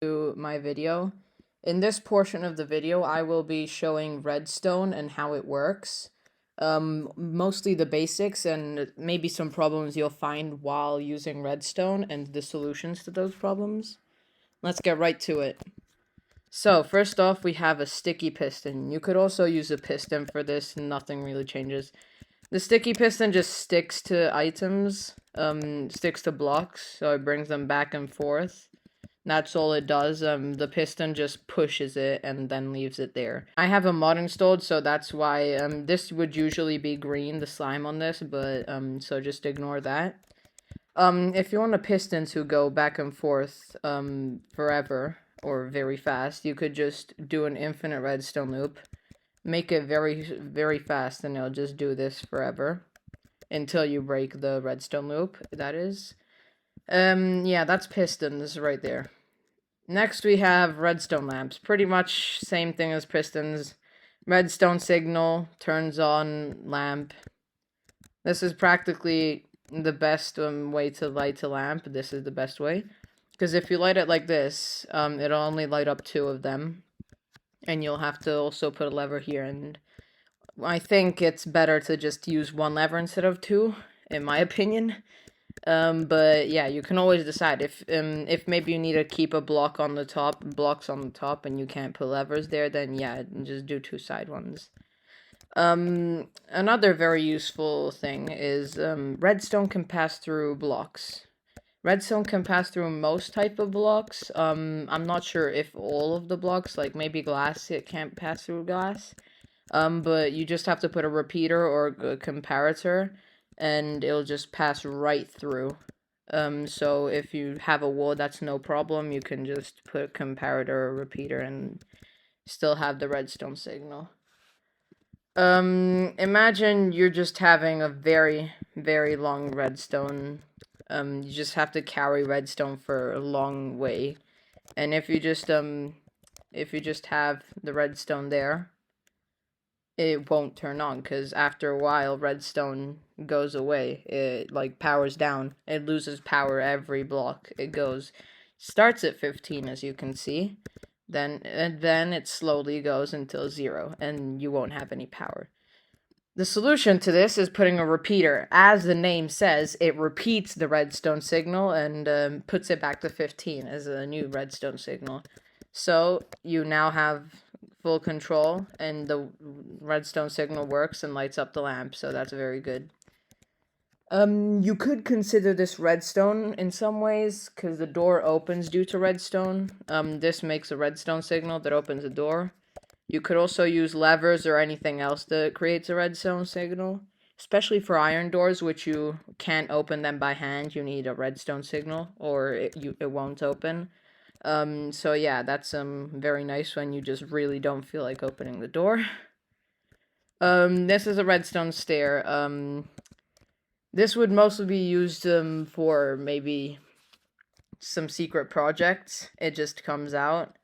to my video. In this portion of the video, I will be showing Redstone and how it works. Mostly the basics and maybe some problems you'll find while using Redstone and the solutions to those problems. Let's get right to it. So, first off, we have a sticky piston. You could also use a piston for this, nothing really changes. The sticky piston just sticks to items, sticks to blocks, so it brings them back and forth. That's all it does. The piston just pushes it and then leaves it there. I have a mod installed, so that's why this would usually be green, the slime on this, but so just ignore that. If you want a piston to go back and forth forever or very fast, you could just do an infinite redstone loop. Make it very, very fast, and it'll just do this forever until you break the redstone loop, that is. Yeah, that's pistons right there. Next, we have redstone lamps. Pretty much same thing as pistons. Redstone signal, turns on lamp. This is practically the best way to light a lamp. This is the best way. Because if you light it like this, it'll only light up 2 of them. And you'll have to also put a lever here. And I think it's better to just use 1 lever instead of 2, in my opinion. But yeah, you can always decide if maybe you need to keep a blocks on the top, and you can't put levers there, then yeah, just do 2 side ones. Another very useful thing is redstone can pass through blocks. Redstone can pass through most type of blocks. I'm not sure if all of the blocks, like maybe glass, it can't pass through glass. But you just have to put a repeater or a comparator, and it'll just pass right through. So if you have a wall, that's no problem. You can just put a comparator or repeater and still have the redstone signal. Imagine you're just having a very, very long redstone. You just have to carry redstone for a long way. And if you just have the redstone there, it won't turn on, because after a while redstone goes away. It like powers down. It loses power every block it goes. Starts at 15, as you can see, then it slowly goes until 0, and you won't have any power. The solution to this is putting a repeater. As the name says, it repeats the redstone signal and puts it back to 15 as a new redstone signal. So you now have full control, and the redstone signal works and lights up the lamp, so that's very good. You could consider this redstone in some ways, because the door opens due to redstone. This makes a redstone signal that opens the door. You could also use levers or anything else that creates a redstone signal. Especially for iron doors, which you can't open them by hand, you need a redstone signal, or it won't open. So yeah, that's very nice when you just really don't feel like opening the door. This is a redstone stair. This would mostly be used for maybe some secret projects. It just comes out.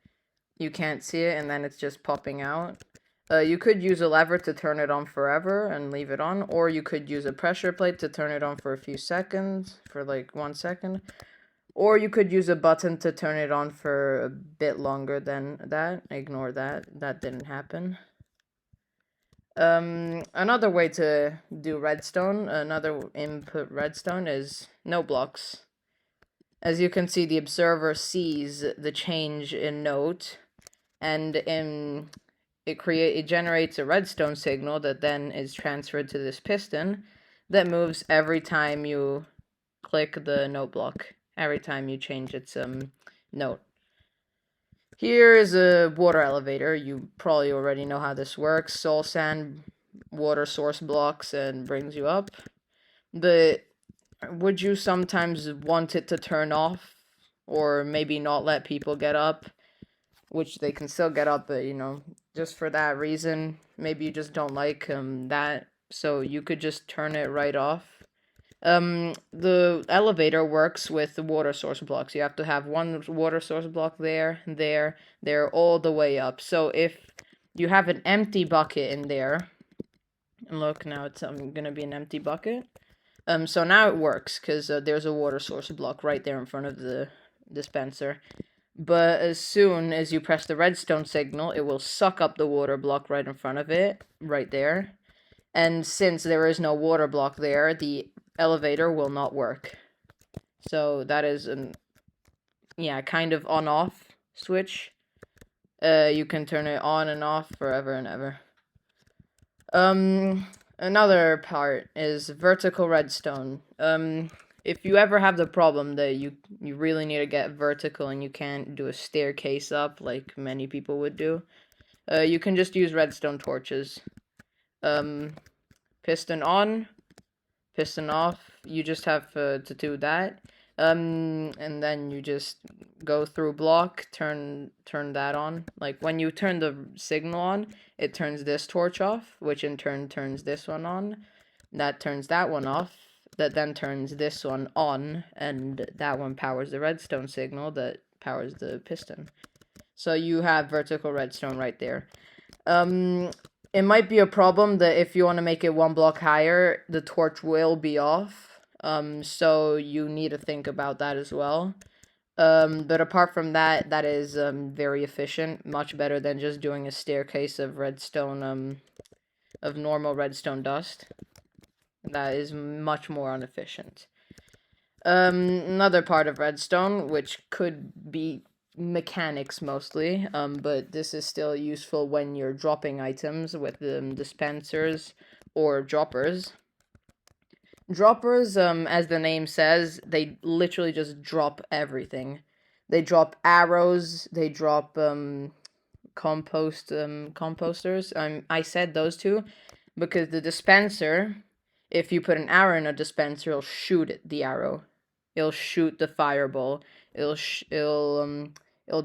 You can't see it, and then it's just popping out. You could use a lever to turn it on forever and leave it on, or you could use a pressure plate to turn it on for a few seconds, for like 1 second. Or you could use a button to turn it on for a bit longer than that. Ignore that. That didn't happen. Another way to do redstone, another input redstone, is no blocks. As you can see, the observer sees the change in note, and it generates a redstone signal that then is transferred to this piston that moves every time you click the note block. Every time you change its note. Here is a water elevator. You probably already know how this works. Soul sand, water source blocks, and brings you up. But would you sometimes want it to turn off, or maybe not let people get up? Which they can still get up, but just for that reason, maybe you just don't like that. So you could just turn it right off. The elevator works with the water source blocks. You have to have 1 water source block there, all the way up. So if you have an empty bucket in there, and look, now it's gonna be an empty bucket. So now it works, because there's a water source block right there in front of the dispenser. But as soon as you press the redstone signal, it will suck up the water block right in front of it, right there. And since there is no water block there, the elevator will not work. So that is kind of on-off switch. You can turn it on and off forever and ever. Another part is vertical redstone. If you ever have the problem that you really need to get vertical and you can't do a staircase up like many people would do, you can just use redstone torches. Piston on, piston off. You just have to do that. And then you just go through block, turn that on. Like when you turn the signal on, it turns this torch off, which in turn turns this one on. That turns that one off. That then turns this one on, and that one powers the redstone signal that powers the piston. So you have vertical redstone right there. It might be a problem that if you want to make it one block higher, the torch will be off. So you need to think about that as well. But apart from that, that is very efficient, much better than just doing a staircase of redstone, of normal redstone dust. That is much more inefficient. Another part of redstone, which could be mechanics mostly, but this is still useful when you're dropping items with dispensers or droppers. Droppers, as the name says, they literally just drop everything. They drop arrows, they drop composters. I said those two because the dispenser, if you put an arrow in a dispenser, it'll shoot the arrow. It'll shoot the fireball. It'll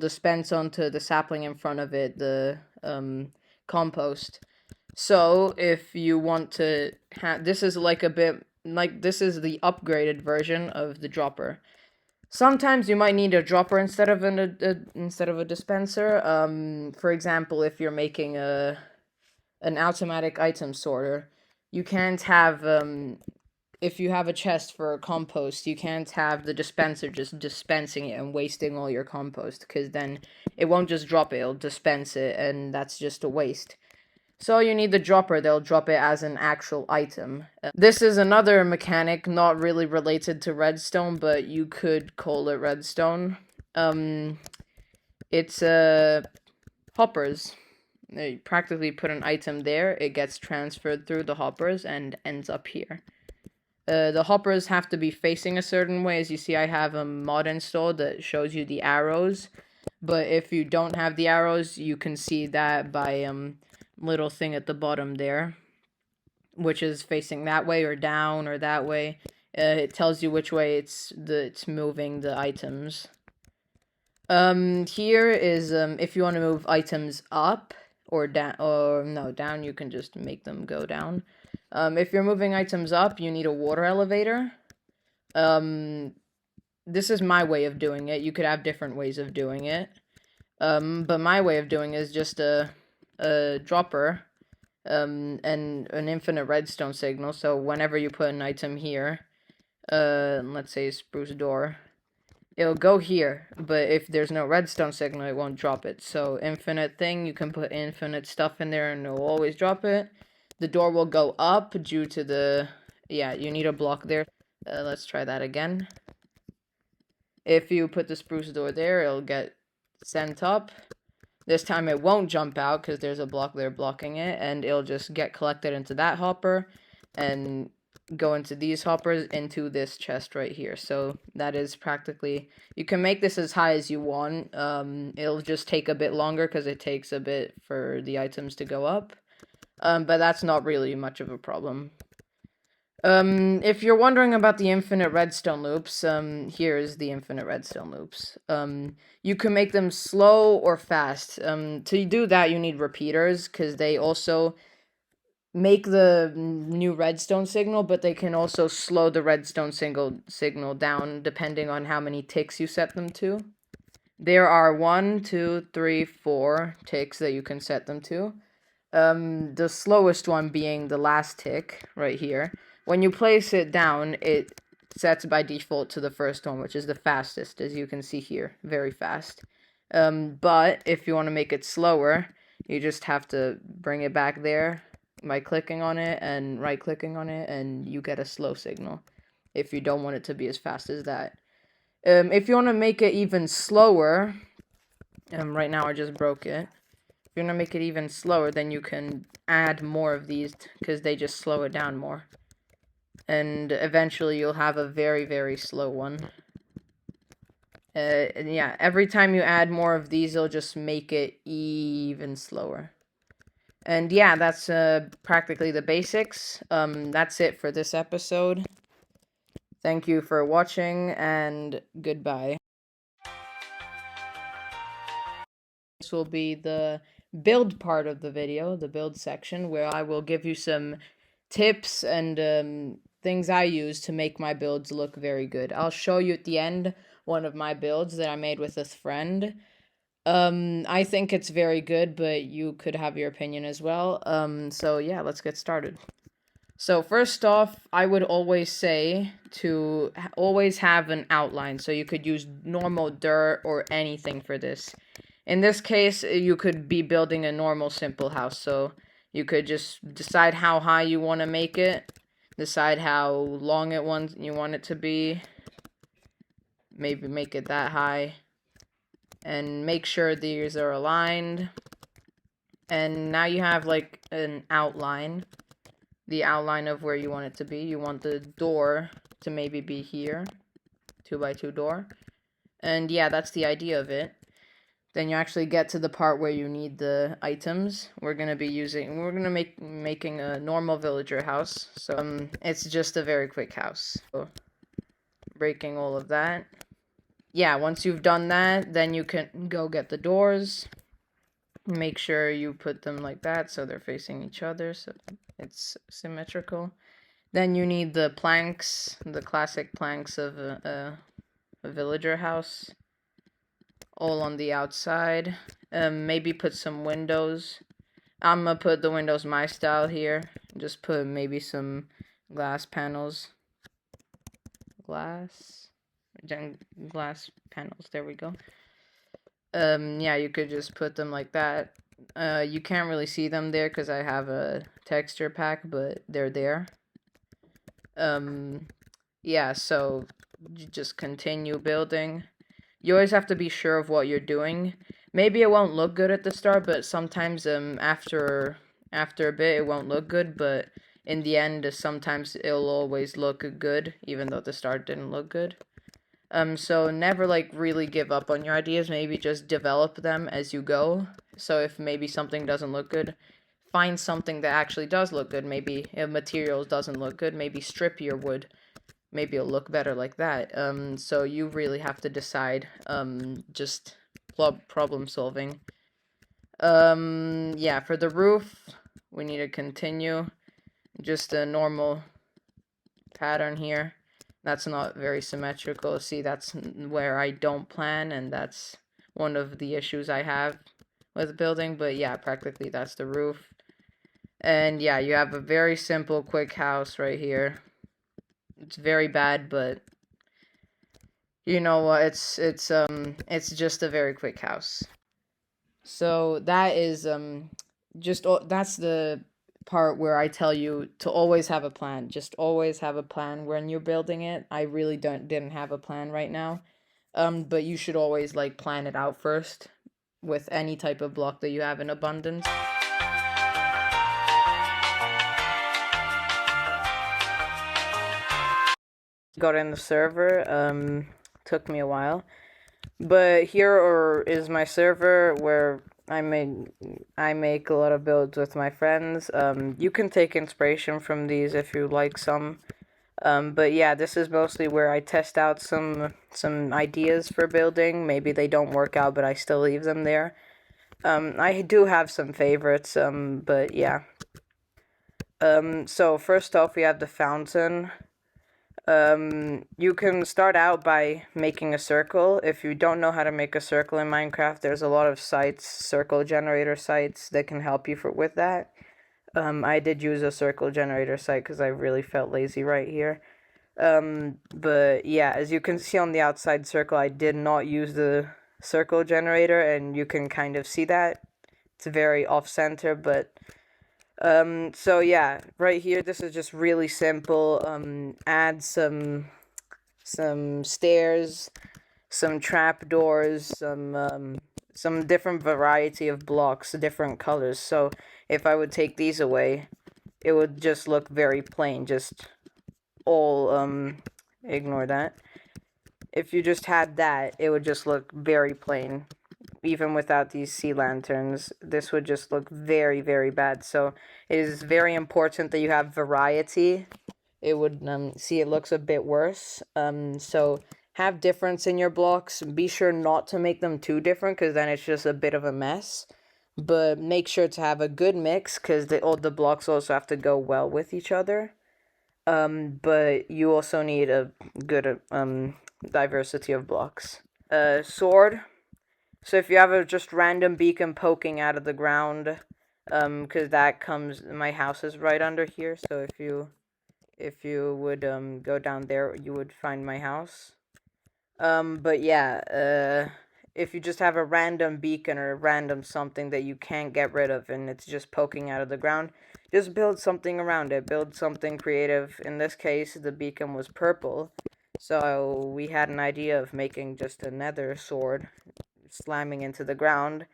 dispense onto the sapling in front of it, the compost. So if you want to have, this is like a bit like this is the upgraded version of the dropper. Sometimes you might need a dropper instead of a dispenser. For example, if you're making an automatic item sorter, you can't have if you have a chest for compost, you can't have the dispenser just dispensing it and wasting all your compost, because then it won't just drop it, it'll dispense it, and that's just a waste. So you need the dropper, they'll drop it as an actual item. This is another mechanic not really related to redstone, but you could call it redstone. It's hoppers. You practically put an item there, it gets transferred through the hoppers and ends up here. The hoppers have to be facing a certain way. As you see, I have a mod installed that shows you the arrows. But if you don't have the arrows, you can see that by little thing at the bottom there, which is facing that way or down or that way. It tells you which way it's moving the items. Here is if you want to move items up or down, or no, down, you can just make them go down. If you're moving items up, you need a water elevator. This is my way of doing it. You could have different ways of doing it. But my way of doing it is just a dropper, and an infinite redstone signal. So whenever you put an item here, let's say a spruce door, it'll go here. But if there's no redstone signal, it won't drop it. So infinite thing, you can put infinite stuff in there and it'll always drop it. The door will go up due to the, you need a block there. Let's try that again. If you put the spruce door there, it'll get sent up. This time it won't jump out because there's a block there blocking it, and it'll just get collected into that hopper and go into these hoppers into this chest right here. So that is practically, you can make this as high as you want. It'll just take a bit longer because it takes a bit for the items to go up. But that's not really much of a problem. If you're wondering about the infinite redstone loops, here's the infinite redstone loops. You can make them slow or fast. To do that, you need repeaters, because they also make the new redstone signal, but they can also slow the redstone signal down, depending on how many ticks you set them to. There are 1, 2, 3, 4 ticks that you can set them to. The slowest one being the last tick, right here. When you place it down, it sets by default to the first one, which is the fastest, as you can see here. Very fast. But if you want to make it slower, you just have to bring it back there by clicking on it and right-clicking on it, and you get a slow signal if you don't want it to be as fast as that. If you want to make it even slower, right now I just broke it. If you want to make it even slower, then you can add more of these because they just slow it down more. And eventually you'll have a very, very slow one. And yeah, every time you add more of these, it'll just make it even slower. And yeah, that's practically the basics. That's it for this episode. Thank you for watching, and goodbye. This will be the build part of the video, the build section, where I will give you some tips and things I use to make my builds look very good. I'll show you at the end one of my builds that I made with a friend. I think it's very good, but you could have your opinion as well. So yeah, let's get started. So first off, I would always say to always have an outline. So you could use normal dirt or anything for this. In this case, you could be building a normal simple house. So you could just decide how high you want to make it. Decide how long you want it to be. Maybe make it that high. And make sure these are aligned. And now you have like an outline. The outline of where you want it to be. You want the door to maybe be here. 2x2 door. And yeah, that's the idea of it. Then you actually get to the part where you need the items. We're gonna making a normal villager house. So it's just a very quick house. So breaking all of that. Yeah, once you've done that, then you can go get the doors. Make sure you put them like that so they're facing each other so it's symmetrical. Then you need the planks, the classic planks of a villager house. All on the outside. Maybe put some windows. I'm gonna put the windows my style here. Just put maybe some glass panels. Glass panels, there we go. Yeah, you could just put them like that. You can't really see them there because I have a texture pack, but they're there. Yeah, so you just continue building. You always have to be sure of what you're doing. Maybe it won't look good at the start, but sometimes after a bit it won't look good, but in the end sometimes it'll always look good, even though the start didn't look good. So never like really give up on your ideas, maybe just develop them as you go. So if maybe something doesn't look good, find something that actually does look good. Maybe if materials doesn't look good, maybe strip your wood. Maybe it'll look better like that. So you really have to decide, just problem solving. Yeah, for the roof, we need to continue. Just a normal pattern here. That's not very symmetrical. See, that's where I don't plan, and that's one of the issues I have with building. But yeah, practically that's the roof. And yeah, you have a very simple, quick house right here. It's very bad, but you know what? It's just a very quick house. So that is that's the part where I tell you to always have a plan. Just always have a plan when you're building it. I really didn't have a plan right now. But you should always like plan it out first with any type of block that you have in abundance. Got in the server, took me a while. But here is my server where I make a lot of builds with my friends. You can take inspiration from these if you like some. But yeah, this is mostly where I test out some ideas for building. Maybe they don't work out, but I still leave them there. I do have some favorites, but yeah. So first off, we have the fountain. You can start out by making a circle. If you don't know how to make a circle in Minecraft, there's a lot of sites, circle generator sites, that can help you with that. I did use a circle generator site because I really felt lazy right here. But yeah, as you can see on the outside circle, I did not use the circle generator, and you can kind of see that. It's very off-center, but so yeah, right here, this is just really simple. Add some stairs, some trapdoors, some different variety of blocks, different colors. So if I would take these away, it would just look very plain, just all, ignore that. If you just had that, it would just look very plain. Even without these sea lanterns, this would just look very, very bad. So it is very important that you have variety. It would, see, it looks a bit worse. So have difference in your blocks. Be sure not to make them too different, because then it's just a bit of a mess. But make sure to have a good mix, because all the blocks also have to go well with each other. But you also need a good, diversity of blocks. Sword. So if you have a just random beacon poking out of the ground, because that comes, my house is right under here, so if you would, go down there, you would find my house. But yeah, if you just have a random beacon or a random something that you can't get rid of and it's just poking out of the ground, just build something around it. Build something creative. In this case, the beacon was purple, so we had an idea of making just a nether sword, slamming into the ground,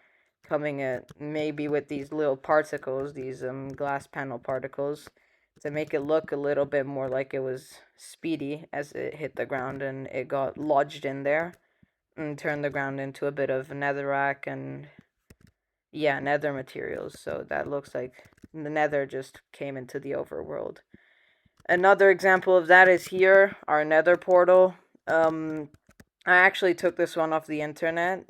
coming at maybe with these little particles, these glass panel particles, to make it look a little bit more like it was speedy as it hit the ground and it got lodged in there and turned the ground into a bit of netherrack and yeah, nether materials. So that looks like the nether just came into the overworld. Another example of that is here, our nether portal. I actually took this one off the internet.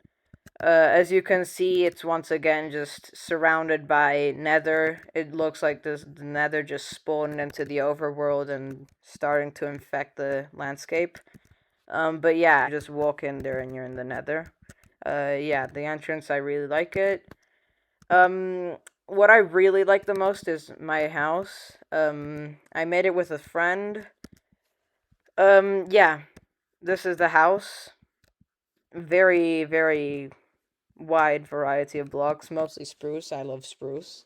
As you can see, it's once again just surrounded by nether. It looks like the nether just spawned into the overworld and starting to infect the landscape. But yeah, just walk in there and you're in the nether. Yeah, the entrance, I really like it. What I really like the most is my house. I made it with a friend. Yeah, this is the house. Very, very wide variety of blocks, mostly spruce. I love spruce.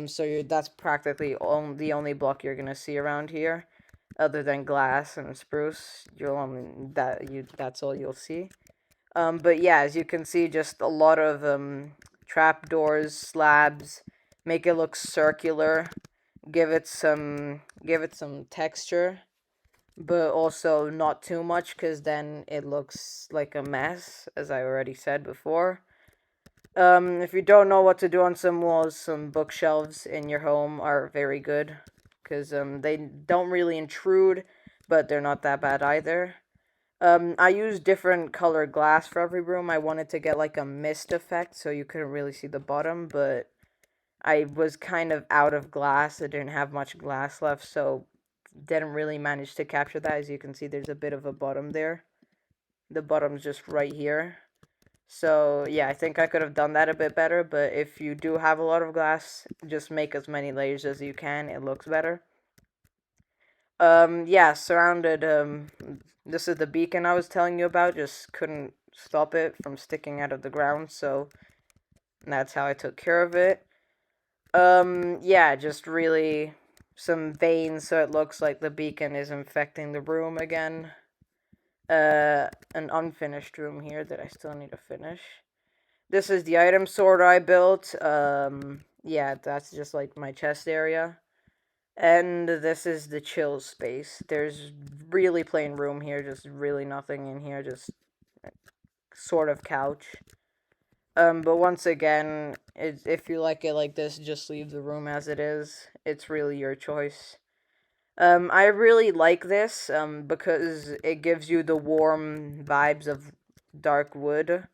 So that's practically the only block you're gonna see around here, other than glass and spruce. That's all you'll see. But yeah, as you can see, just a lot of trapdoors, slabs, make it look circular, give it some texture, but also not too much, because then it looks like a mess, as I already said before. If you don't know what to do on some walls, some bookshelves in your home are very good, because they don't really intrude, but they're not that bad either. I used different colored glass for every room. I wanted to get like a mist effect, so you couldn't really see the bottom, but I was kind of out of glass. I didn't have much glass left, so didn't really manage to capture that. As you can see, there's a bit of a bottom there. The bottom's just right here. So yeah, I think I could have done that a bit better, but if you do have a lot of glass, just make as many layers as you can. It looks better. Yeah, surrounded, this is the beacon I was telling you about, just couldn't stop it from sticking out of the ground, so that's how I took care of it. Yeah, just really some veins so it looks like the beacon is infecting the room again. An unfinished room here that I still need to finish. This is the item sorter I built. Yeah, that's just like my chest area. And this is the chill space. There's really plain room here, just really nothing in here, just sort of couch. But once again, if you like it like this, just leave the room as it is. It's really your choice. I really like this, because it gives you the warm vibes of dark wood.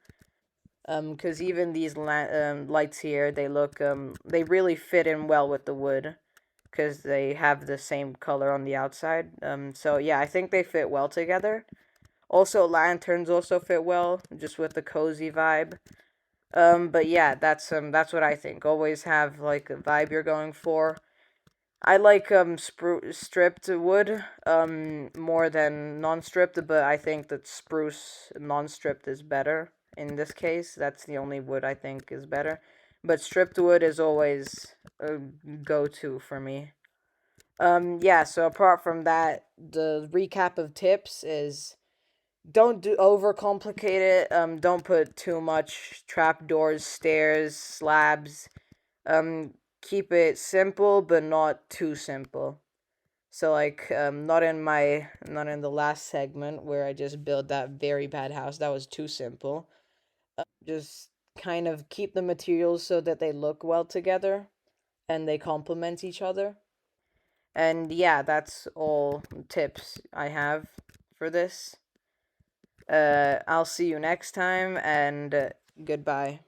Because even these lights here, they really fit in well with the wood, because they have the same color on the outside. So yeah, I think they fit well together. Also, lanterns also fit well, just with the cozy vibe. But yeah, that's what I think. Always have like a vibe you're going for. I like stripped wood more than non-stripped, but I think that spruce non-stripped is better. in this case. That's the only wood I think is better. But stripped wood is always a go-to for me. Yeah, so apart from that, the recap of tips is don't do overcomplicate it. Don't put too much trapdoors, stairs, slabs. Keep it simple but not too simple. So like not in the last segment where I just built that very bad house. That was too simple. Just kind of keep the materials so that they look well together and they complement each other. And yeah, that's all tips I have for this. I'll see you next time, and goodbye.